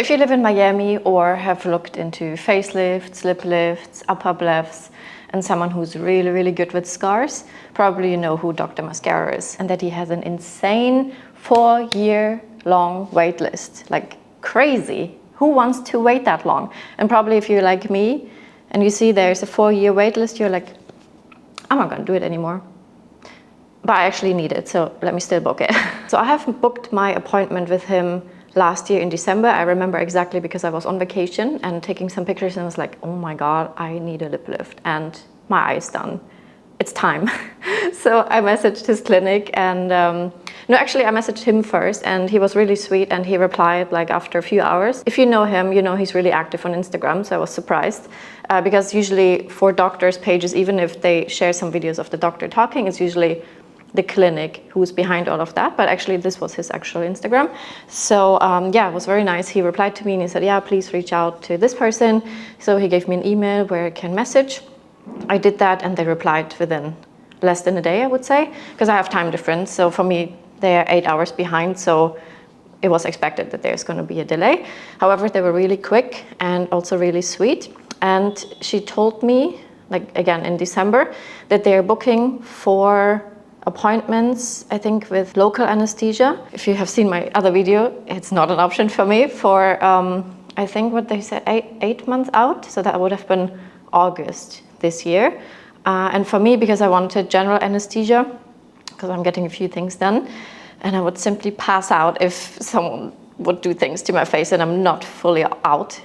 If you live in Miami or have looked into facelifts, lip lifts, upper lifts, and someone who's really, really good with scars, probably you know who Dr. Mascaro is, and that he has an insane 4-year-long wait list. Like crazy. Who wants to wait that long? And probably if you're like me and you see there's a 4-year wait list, you're like, I'm not gonna do it anymore. But I actually need it, so let me still book it. So I have booked my appointment with him last year in December. I remember exactly because I was on vacation and taking some pictures and I was like, oh my God, I need a lip lift and my eye is done. It's time. So I messaged his clinic and, no, actually I messaged him first and he was really sweet and he replied like after a few hours. If you know him, you know he's really active on Instagram, so I was surprised because usually for doctors' pages, even if they share some videos of the doctor talking, it's usually the clinic who's behind all of that, but actually this was his actual Instagram. So yeah, it was very nice. He replied to me and he said, yeah, please reach out to this person. So he gave me an email where I can message. I did that and they replied within less than a day, I would say, because I have time difference. So for me, they are 8 hours behind. So it was expected that there's going to be a delay. However, they were really quick and also really sweet. And she told me, like again in December, that they're booking 4 appointments, I think with local anesthesia. If you have seen my other video, it's not an option for me for, I think what they said, 8 months out. So that would have been August this year. And for me, because I wanted general anesthesia, because I'm getting a few things done, and I would simply pass out if someone would do things to my face and I'm not fully out.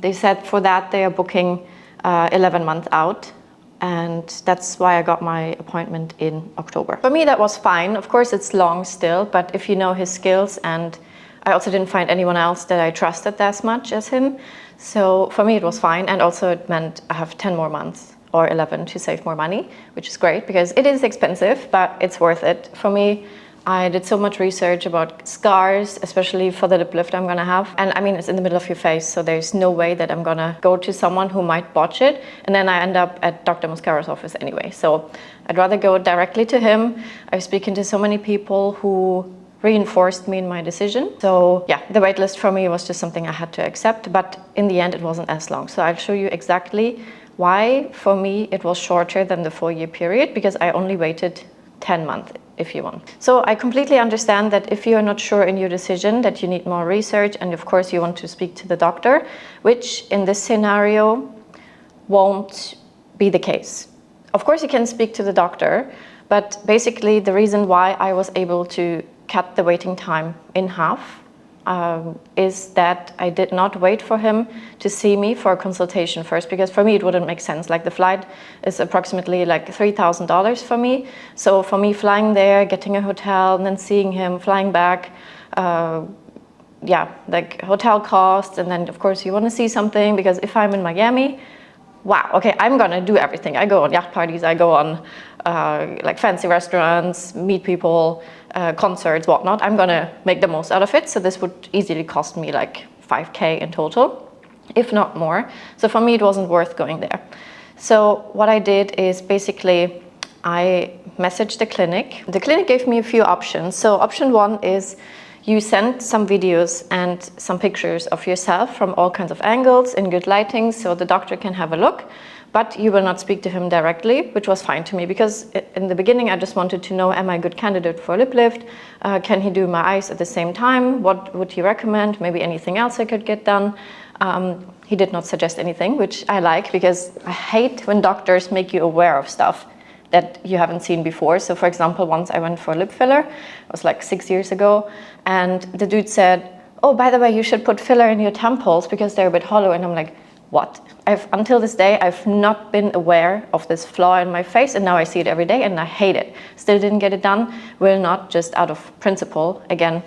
They said for that they are booking 11 months out. And that's why I got my appointment in October. For me, that was fine. Of course, it's long still, but if you know his skills, and I also didn't find anyone else that I trusted as much as him. So for me, it was fine. And also it meant I have 10 more months or 11 to save more money, which is great because it is expensive, but it's worth it. For me, I did so much research about scars, especially for the lip lift I'm gonna have. And I mean, it's in the middle of your face, so there's no way that I'm gonna go to someone who might botch it. And then I end up at Dr. Mascaro's office anyway. So I'd rather go directly to him. I was speaking to so many people who reinforced me in my decision. So yeah, the wait list for me was just something I had to accept, but in the end it wasn't as long. So I'll show you exactly why for me it was shorter than the 4-year period, because I only waited 10 months. If you want. So I completely understand that if you're not sure in your decision that you need more research, and of course you want to speak to the doctor, which in this scenario won't be the case. Of course you can speak to the doctor, but basically the reason why I was able to cut the waiting time in half is that I did not wait for him to see me for a consultation first, because for me it wouldn't make sense. Like the flight is approximately like $3,000 for me. So for me flying there, getting a hotel, and then seeing him, flying back, yeah, like hotel costs, and then of course you want to see something, because if I'm in Miami, wow, okay, I'm gonna do everything. I go on yacht parties, I go on like fancy restaurants, meet people, concerts, whatnot. I'm gonna make the most out of it. So this would easily cost me like 5K in total, if not more. So for me, it wasn't worth going there. So what I did is basically I messaged the clinic. The clinic gave me a few options. So option 1 is you send some videos and some pictures of yourself from all kinds of angles in good lighting so the doctor can have a look, but you will not speak to him directly, which was fine to me because in the beginning I just wanted to know, am I a good candidate for a lip lift? Can he do my eyes at the same time? What would he recommend? Maybe anything else I could get done? He did not suggest anything, which I like because I hate when doctors make you aware of stuff that you haven't seen before. So for example, once I went for a lip filler, it was like 6 years ago, and the dude said, oh, by the way, you should put filler in your temples because they're a bit hollow. And I'm like, what? Until this day, I've not been aware of this flaw in my face, and now I see it every day and I hate it. Still didn't get it done, will not, just out of principle. Again,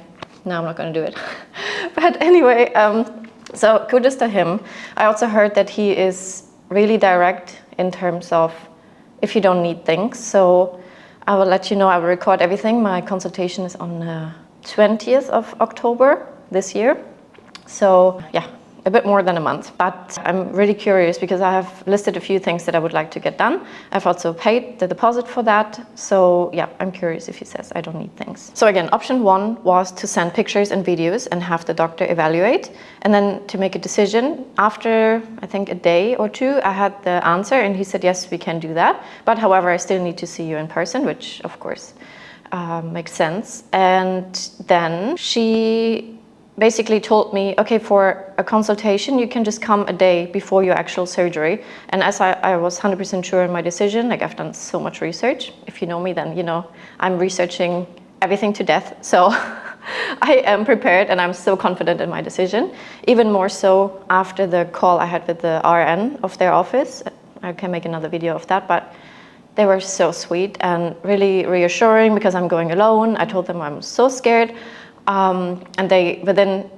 now I'm not gonna do it. But anyway, so kudos to him. I also heard that he is really direct in terms of if you don't need things. So I will let you know, I will record everything. My consultation is on 20th of October this year. So yeah, a bit more than a month, but I'm really curious because I have listed a few things that I would like to get done. I've also paid the deposit for that. So yeah, I'm curious if he says I don't need things. So again, option 1 was to send pictures and videos and have the doctor evaluate, and then to make a decision. After I think a day or 2, I had the answer and he said, yes, we can do that. But however, I still need to see you in person, which of course makes sense. And then she basically told me, okay, for a consultation, you can just come a day before your actual surgery. And as I was 100% sure in my decision, like I've done so much research. If you know me, then you know I'm researching everything to death. So I am prepared and I'm so confident in my decision. Even more so after the call I had with the RN of their office. I can make another video of that, but they were so sweet and really reassuring because I'm going alone. I told them I'm so scared. And they, within,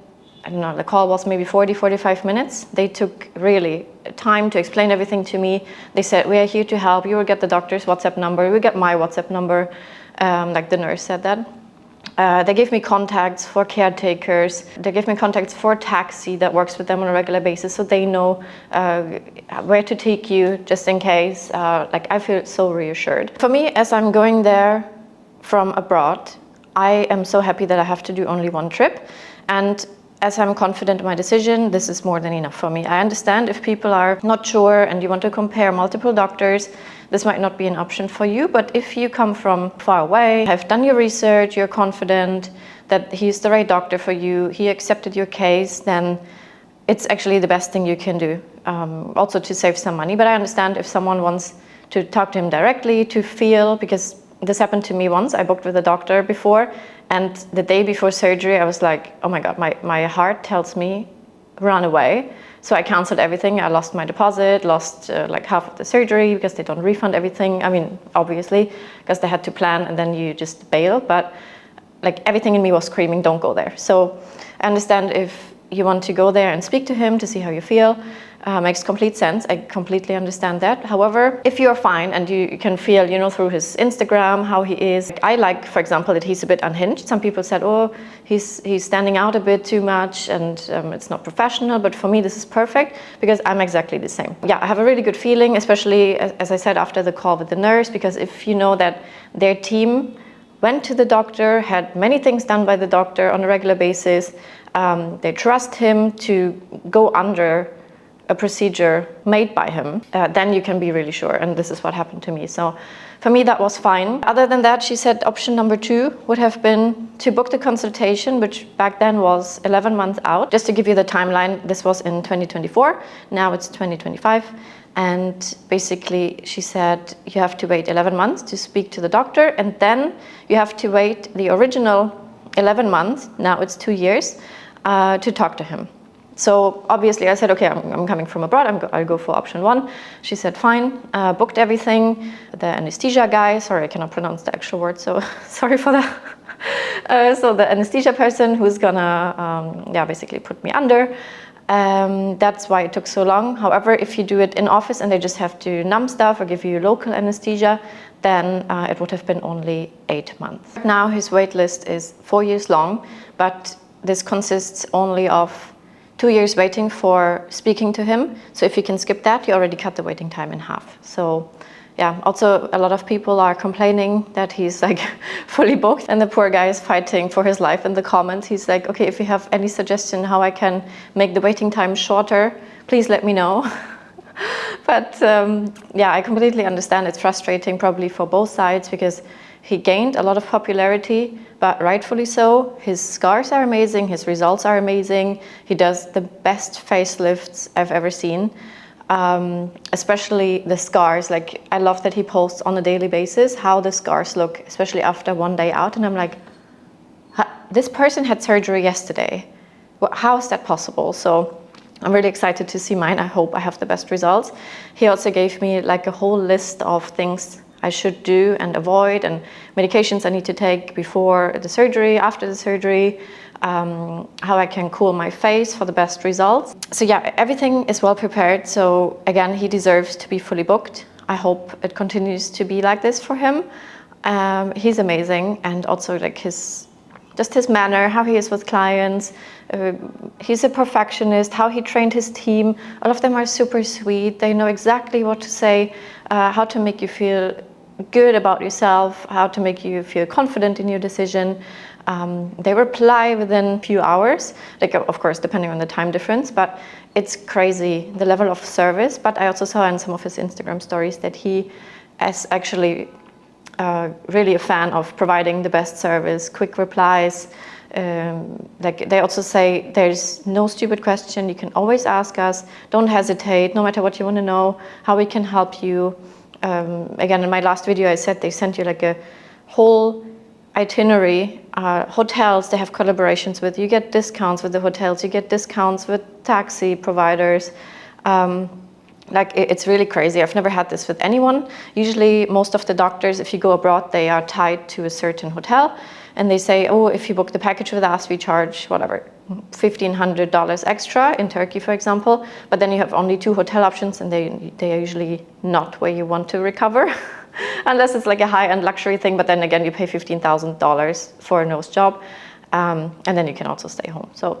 I don't know, the call was maybe 40-45 minutes. They took really time to explain everything to me. They said, we are here to help. You will get the doctor's WhatsApp number. You will get my WhatsApp number, like the nurse said that. They gave me contacts for caretakers. They gave me contacts for a taxi that works with them on a regular basis, so they know where to take you just in case. Like I feel so reassured. For me, as I'm going there from abroad, I am so happy that I have to do only one trip. And as I'm confident in my decision, this is more than enough for me. I understand if people are not sure and you want to compare multiple doctors, this might not be an option for you. But if you come from far away, have done your research, you're confident that he's the right doctor for you, he accepted your case, then it's actually the best thing you can do. Also to save some money. But I understand if someone wants to talk to him directly, to feel, because this happened to me once. I booked with a doctor before, and the day before surgery, I was like, oh my God, my heart tells me run away. So I canceled everything. I lost my deposit, lost like half of the surgery because they don't refund everything. I mean, obviously, because they had to plan and then you just bail. But like everything in me was screaming, don't go there. So I understand if you want to go there and speak to him to see how you feel. Makes complete sense. I completely understand that. However, if you're fine and you can feel, you know, through his Instagram how he is. I like, for example, that he's a bit unhinged. Some people said, oh, he's standing out a bit too much and it's not professional. But for me, this is perfect because I'm exactly the same. Yeah, I have a really good feeling, especially as I said after the call with the nurse, because if you know that their team went to the doctor, had many things done by the doctor on a regular basis, they trust him to go under a procedure made by him, then you can be really sure. And this is what happened to me. So for me, that was fine. Other than that, she said option number 2 would have been to book the consultation, which back then was 11 months out. Just to give you the timeline, this was in 2024. Now it's 2025. And basically, she said you have to wait 11 months to speak to the doctor. And then you have to wait the original 11 months, now it's 2 years, to talk to him. So obviously I said, okay, I'm coming from abroad, I'll go for option 1. She said, fine, booked everything. The anesthesia guy, sorry, I cannot pronounce the actual word, so sorry for that. So the anesthesia person who's gonna, basically put me under. That's why it took so long. However, if you do it in office and they just have to numb stuff or give you local anesthesia, then it would have been only 8 months. Now his wait list is 4 years long, but this consists only of 2 years waiting for speaking to him. So if you can skip that, you already cut the waiting time in half. So yeah, also a lot of people are complaining that he's like fully booked and the poor guy is fighting for his life in the comments. He's like, okay, if you have any suggestion how I can make the waiting time shorter, please let me know. But yeah, I completely understand. It's frustrating probably for both sides because he gained a lot of popularity, but rightfully so. His scars are amazing, his results are amazing. He does the best facelifts I've ever seen, especially the scars. Like, I love that he posts on a daily basis how the scars look, especially after 1 day out. And I'm like, this person had surgery yesterday. How is that possible? So I'm really excited to see mine. I hope I have the best results. He also gave me like a whole list of things I should do and avoid, and medications I need to take before the surgery, after the surgery, how I can cool my face for the best results. So yeah, everything is well prepared. So again, he deserves to be fully booked. I hope it continues to be like this for him. He's amazing, and also like his just his manner, how he is with clients. He's a perfectionist, how he trained his team. All of them are super sweet. They know exactly what to say, how to make you feel good about yourself, how to make you feel confident in your decision. They reply within a few hours, like of course depending on the time difference, but it's crazy the level of service. But I also saw in some of his Instagram stories that he is actually really a fan of providing the best service, quick replies. Like they also say, there's no stupid question, you can always ask us, don't hesitate, no matter what you want to know, how we can help you. Again, in my last video I said they sent you like a whole itinerary, hotels they have collaborations with, you get discounts with the hotels, you get discounts with taxi providers. Like it's really crazy. I've never had this with anyone. Usually most of the doctors, if you go abroad, they are tied to a certain hotel and they say, oh, if you book the package with us, we charge whatever, $1,500 extra in Turkey, for example. But then you have only 2 hotel options and they are usually not where you want to recover unless it's like a high-end luxury thing. But then again, you pay $15,000 for a nose job and then you can also stay home. So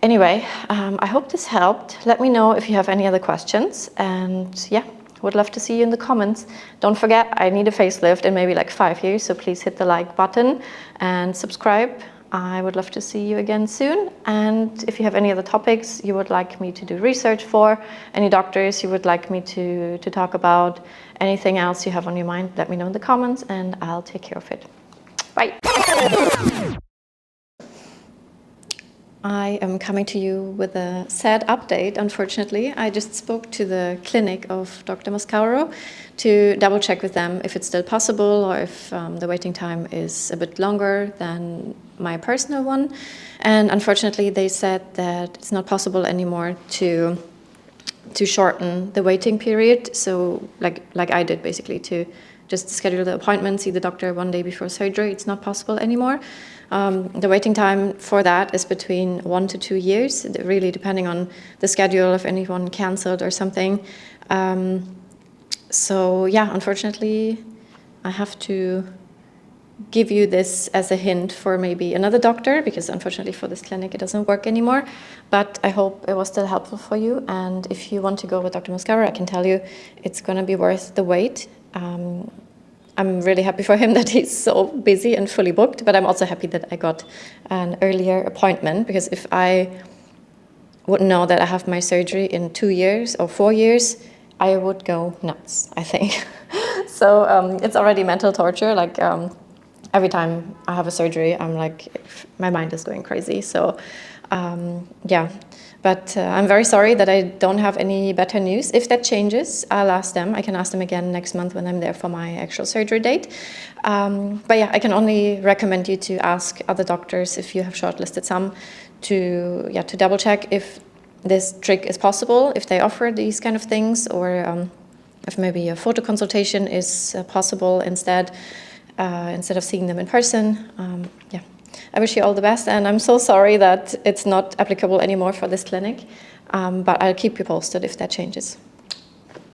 anyway, I hope this helped. Let me know if you have any other questions, and yeah, would love to see you in the comments. Don't forget, I need a facelift in maybe like 5 years, so please hit the like button and subscribe. I would love to see you again soon. And if you have any other topics you would like me to do research for, any doctors you would like me to talk about, anything else you have on your mind, let me know in the comments and I'll take care of it. Bye. I am coming to you with a sad update, unfortunately. I just spoke to the clinic of Dr. Mascaro to double check with them if it's still possible or if the waiting time is a bit longer than my personal one. And unfortunately, they said that it's not possible anymore to shorten the waiting period. So like I did basically, to just schedule the appointment, see the doctor 1 day before surgery. It's not possible anymore. The waiting time for that is between 1 to 2 years, really depending on the schedule, if anyone canceled or something. So yeah, unfortunately, I have to give you this as a hint for maybe another doctor, because unfortunately for this clinic it doesn't work anymore. But I hope it was still helpful for you. And if you want to go with Dr. Mascaro, I can tell you it's going to be worth the wait. I'm really happy for him that he's so busy and fully booked, but I'm also happy that I got an earlier appointment, because if I would know that I have my surgery in 2 years or 4 years, I would go nuts, I think. So it's already mental torture. Like every time I have a surgery, I'm like, my mind is going crazy. So yeah. But I'm very sorry that I don't have any better news. If that changes, I'll ask them. I can ask them again next month when I'm there for my actual surgery date. But yeah, I can only recommend you to ask other doctors, if you have shortlisted some, to double check if this trick is possible, if they offer these kind of things, or if maybe a photo consultation is possible instead of seeing them in person. Yeah. I wish you all the best, and I'm so sorry that it's not applicable anymore for this clinic, but I'll keep you posted if that changes.